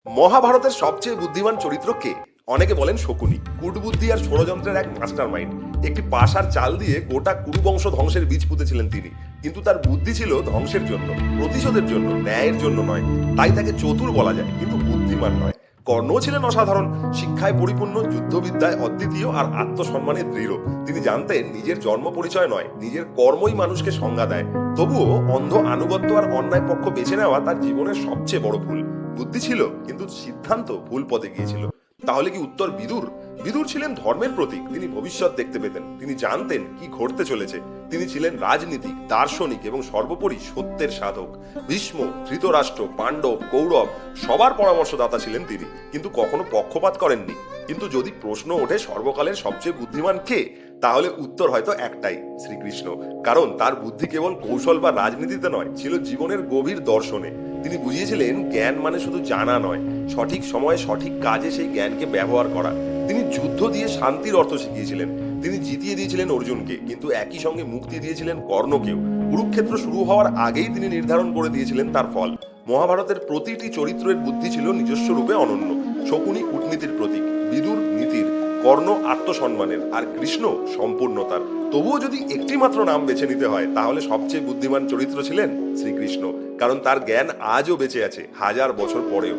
মহাভারতের সবচেয়ে বুদ্ধিমান চরিত্র কে? অনেকে বলেন শকুনি। কূটবুদ্ধি আর ষড়যন্ত্রের এক মাস্টার মাইন্ড। একটি পাশার চাল দিয়ে গোটা কুরু বংশ ধ্বংসের বীজ পুঁতেছিলেন তিনি। কিন্তু তার বুদ্ধি ছিল ধ্বংসের জন্য, প্রতিশোধের জন্য, ন্যায়ের জন্য নয়। তাই তাকে চতুর বলা যায়, কিন্তু বুদ্ধিমান নয়। কর্ণও ছিলেন অসাধারণ, শিক্ষায় পরিপূর্ণ, যুদ্ধবিদ্যায় অদ্বিতীয় আর আত্মসম্মানে দৃঢ়। তিনি জানতেন নিজের জন্ম পরিচয় নয়, নিজের কর্মই মানুষকে সংজ্ঞা দেয়। তবুও অন্ধ আনুগত্য আর অন্যায় পক্ষ বেছে নেওয়া তার জীবনের সবচেয়ে বড় ভুল। বুদ্ধি ছিল, কিন্তু সিদ্ধান্ত ভুল পথে গিয়েছিল। তাহলে কি উত্তর বিদুর? বিদুর ছিলেন ধর্মের প্রতীক। তিনি ভবিষ্যৎ দেখতে পেতেন, তিনি জানতেন কি ঘটতে চলেছে। তিনি ছিলেন রাজনীতিক, দার্শনিক এবং সর্বোপরি সত্যের সাধক। ভীষ্ম, ধৃতরাষ্ট্র, পাণ্ডব, কৌরব সবার পরামর্শদাতা ছিলেন তিনি, কিন্তু কখনো পক্ষপাত করেননি। কিন্তু যদি প্রশ্ন ওঠে সর্বকালের সবচেয়ে বুদ্ধিমান কে, তাহলে উত্তর হয়তো একটাই, শ্রীকৃষ্ণ। কারণ তার বুদ্ধি কেবল কৌশল বা রাজনীতিতে নয়, ছিল জীবনের গভীর দর্শনে। তিনি বুঝিয়েছিলেন জ্ঞান মানে শুধু জানা নয়, সঠিক সময়ে সঠিক কাজে সেই জ্ঞানকে ব্যবহার করা। তিনি যুদ্ধ দিয়ে শান্তির অর্থ শিখিয়েছিলেন। তিনি জিতিয়ে দিয়েছিলেন অর্জুনকে, কিন্তু একই সঙ্গে মুক্তি দিয়েছিলেন কর্ণকেও। কুরুক্ষেত্র শুরু হওয়ার আগেই তিনি নির্ধারণ করে দিয়েছিলেন তার ফল। মহাভারতের প্রতিটি চরিত্রের বুদ্ধি ছিল নিজস্ব রূপে অনন্য। শকুনি কূটনীতির প্রতীক, বিদুর নীতির, কর্ণ আত্মসম্মানের, আর কৃষ্ণ সম্পূর্ণতার। তবুও যদি একটি মাত্র নাম বেছে নিতে হয়, তাহলে সবচেয়ে বুদ্ধিমান চরিত্র ছিলেন শ্রীকৃষ্ণ। কারণ তার জ্ঞান আজও বেঁচে আছে, 1000 বছর পরেও।